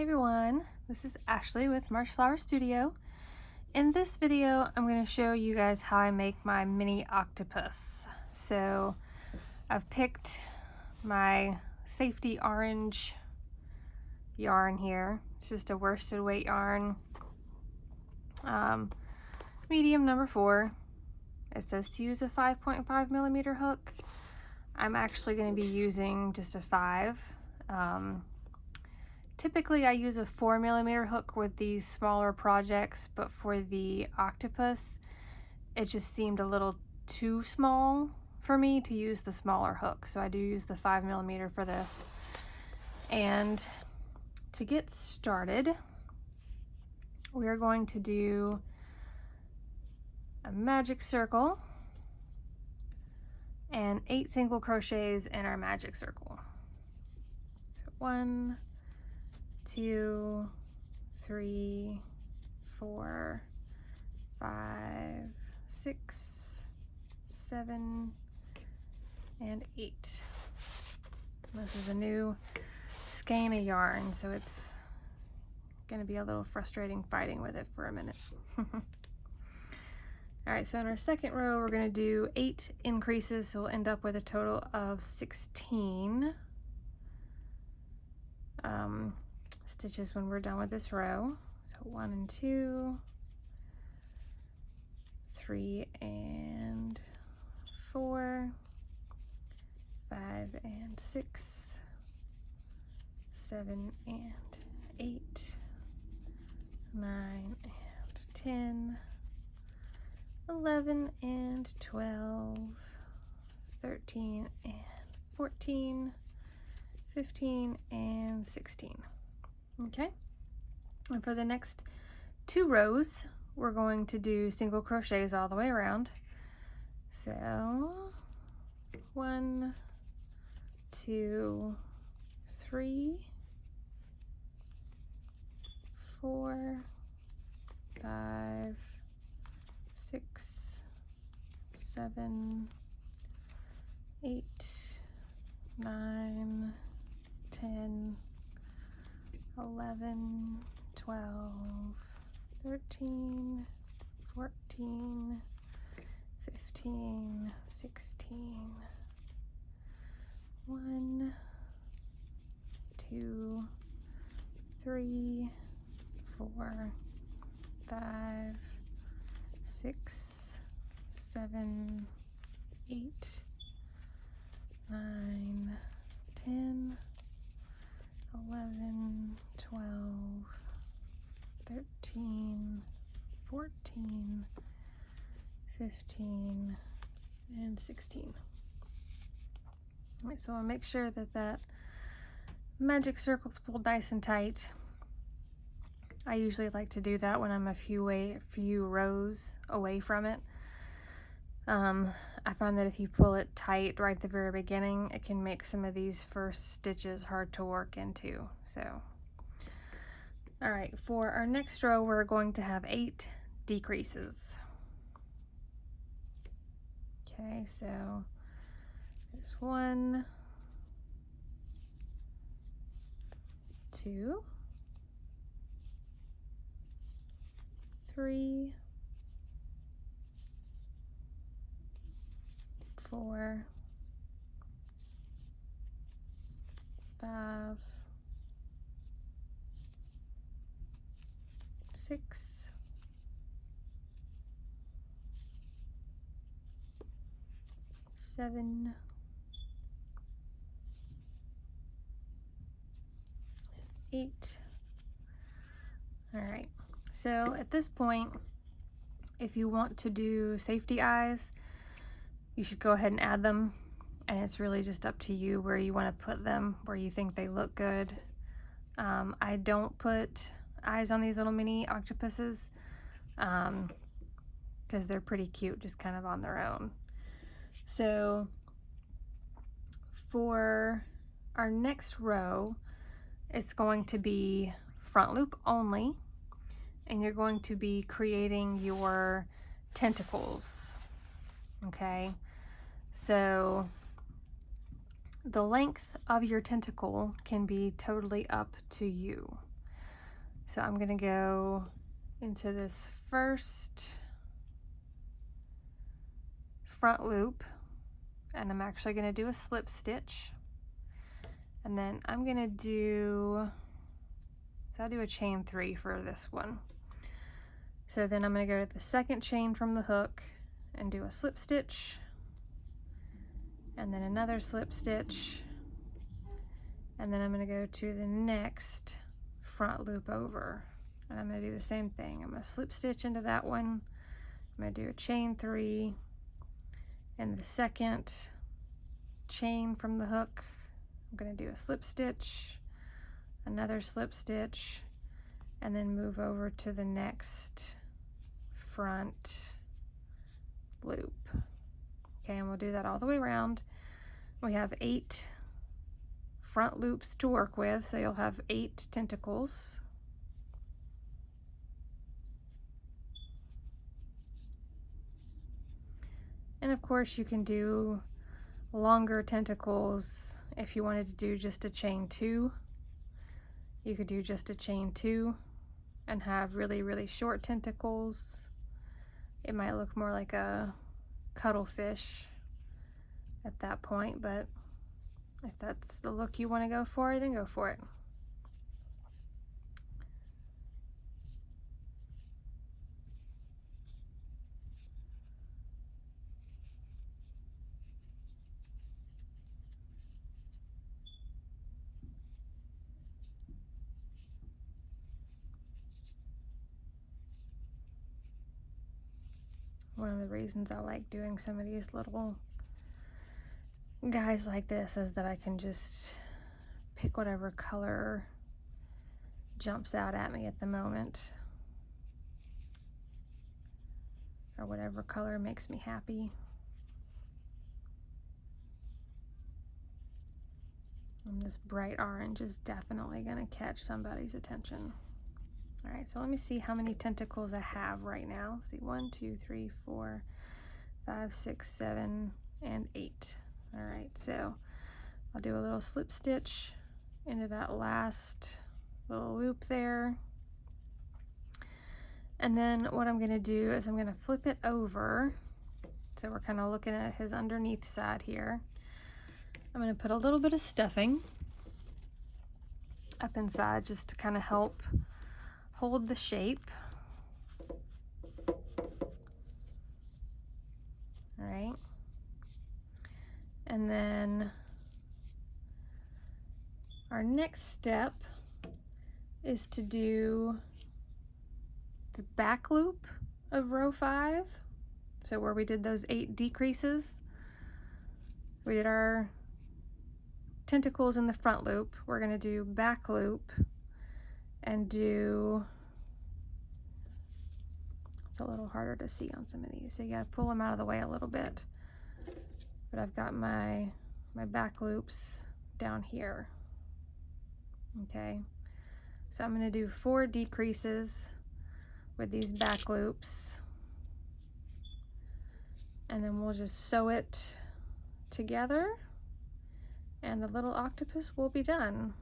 everyone, this is Ashley with Marshflower Studio. In this video, I'm going to show you guys how I make my mini octopus. So I've picked my safety orange yarn here. It's just a worsted weight yarn, medium number 4. It says to use a 5.5 millimeter hook. I'm actually going to be using just a 5. Typically I use a 4 millimeter hook with these smaller projects, but for the octopus it just seemed a little too small for me to use the smaller hook, so I do use the 5 millimeter for this. And to get started, we are going to do a magic circle and 8 single crochets in our magic circle. So 1, 2, 3, 4, 5, 6, 7, and 8. This is a new skein of yarn, so it's going to be a little frustrating fighting with it for a minute. Alright, so in our second row we're going to do 8 increases, so we'll end up with a total of 16 stitches when we're done with this row. So 1 and 2, 3 and 4, 5 and 6, 7 and 8, 9 and 10, 11 and 12, 13 and 14, 15 and 16. Okay, and for the next 2 rows we're going to do single crochets all the way around. So 1, 2, 3, 4, 5, 6, 7, 8, 9, 10, 11, 12, 13, 14, 15, 16, 1, 2, 3, 4, 5, 6, 7, 8, 9, 10, 11, 12, 13, 14, 15, and 16. Alright, so I'll make sure that that magic circle's pulled nice and tight. I usually like to do that when I'm a few rows away from it. I find that if you pull it tight right at the very beginning, it can make some of these first stitches hard to work into. So, alright, for our next row we're going to have 8 decreases. Okay, so there's 1, 2, 3, 4, 5, 6, 7, 8. All right, so at this point, if you want to do safety eyes, you should go ahead and add them, and it's really just up to you where you want to put them, where you think they look good. I don't put eyes on these little mini octopuses because they're pretty cute just kind of on their own. So for our next row, it's going to be front loop only, and you're going to be creating your tentacles. Okay, so the length of your tentacle can be totally up to you. So I'm going to go into this first front loop, and I'm actually going to do a slip stitch, and then I'm going to do, so I'll do a chain 3 for this one. So then I'm going to go to the second chain from the hook and do a slip stitch, and then another slip stitch, and then I'm going to go to the next front loop over, and I'm going to do the same thing. I'm going to slip stitch into that one. I'm going to do a chain 3 in the second chain from the hook. I'm going to do a slip stitch, another slip stitch, and then move over to the next front loop. Okay, and we'll do that all the way around. We have 8 front loops to work with, so you'll have 8 tentacles. And of course you can do longer tentacles if you wanted to do just a chain 2. You could do just a chain 2 and have really short tentacles. It might look more like a cuttlefish at that point, but if that's the look you want to go for, then go for it. One of the reasons I like doing some of these little guys like this is that I can just pick whatever color jumps out at me at the moment, or whatever color makes me happy. And this bright orange is definitely going to catch somebody's attention. All right, so let me see how many tentacles I have right now. Let's see, 1, 2, 3, 4, 5, 6, 7, and 8. All right, so I'll do a little slip stitch into that last little loop there. And then what I'm going to do is I'm going to flip it over. So we're kind of looking at his underneath side here. I'm going to put a little bit of stuffing up inside just to kind of help hold the shape. All right. And then our next step is to do the back loop of row 5. So where we did those 8 decreases, we did our tentacles in the front loop. We're going to do back loop and do, it's a little harder to see on some of these, so you got to pull them out of the way a little bit. But I've got my back loops down here. Okay, so I'm going to do 4 decreases with these back loops, and then we'll just sew it together and the little octopus will be done.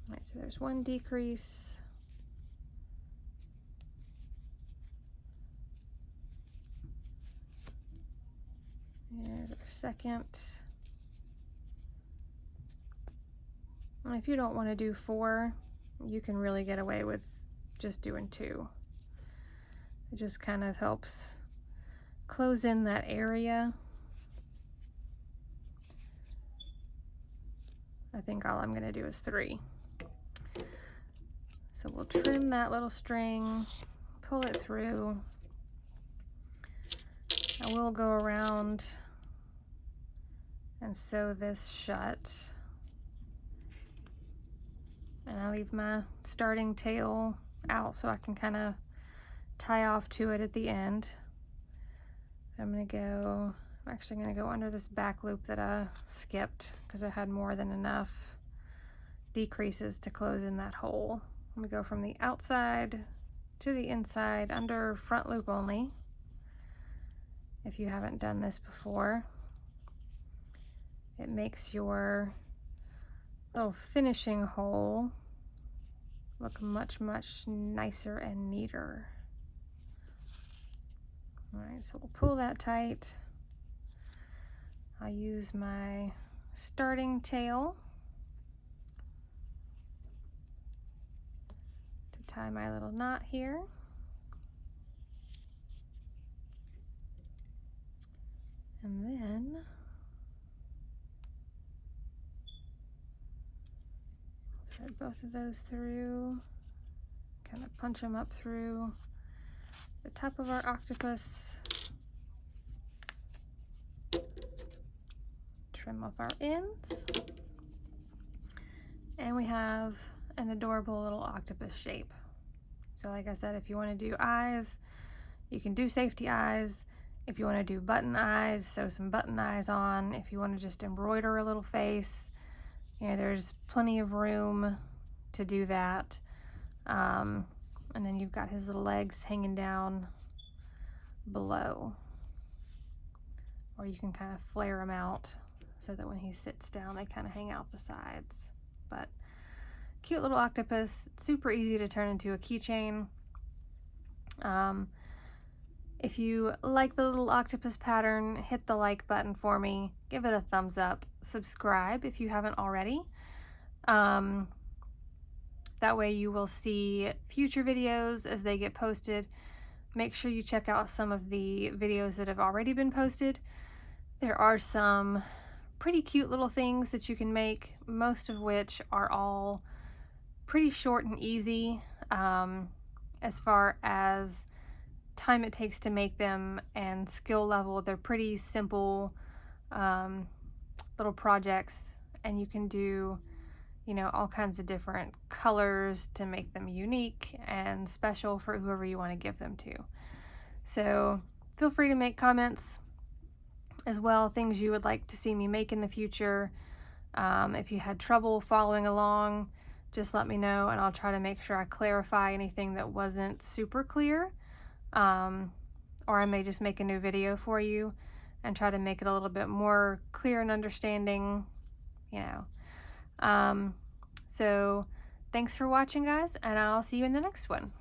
All right, so there's 1 decrease. There's our second. And if you don't want to do 4, you can really get away with just doing 2. It just kind of helps close in that area. I think all I'm going to do is 3. So we'll trim that little string, pull it through. I will go around and sew this shut. And I leave my starting tail out so I can kind of tie off to it at the end. I'm actually going to go under this back loop that I skipped because I had more than enough decreases to close in that hole. I'm going to go from the outside to the inside under front loop only. If you haven't done this before, it makes your little finishing hole look much, much nicer and neater. All right, so we'll pull that tight. I'll use my starting tail to tie my little knot here. And then thread both of those through, kind of punch them up through the top of our octopus. Trim off our ends. And we have an adorable little octopus shape. So like I said, if you want to do eyes, you can do safety eyes. If you want to do button eyes, sew some button eyes on. If you want to just embroider a little face, you know, there's plenty of room to do that. And then you've got his little legs hanging down below. Or you can kind of flare them out so that when he sits down, they kind of hang out the sides. But cute little octopus, super easy to turn into a keychain. If you like the little octopus pattern, hit the like button for me, give it a thumbs up, subscribe if you haven't already. That way you will see future videos as they get posted. Make sure you check out some of the videos that have already been posted. There are some pretty cute little things that you can make, most of which are all pretty short and easy as far as time it takes to make them and skill level. They're pretty simple little projects, and you can do, you know, all kinds of different colors to make them unique and special for whoever you want to give them to. So feel free to make comments as well, things you would like to see me make in the future. If you had trouble following along, just let me know and I'll try to make sure I clarify anything that wasn't super clear. Or I may just make a new video for you and try to make it a little bit more clear and understanding, you know. So thanks for watching, guys, and I'll see you in the next one.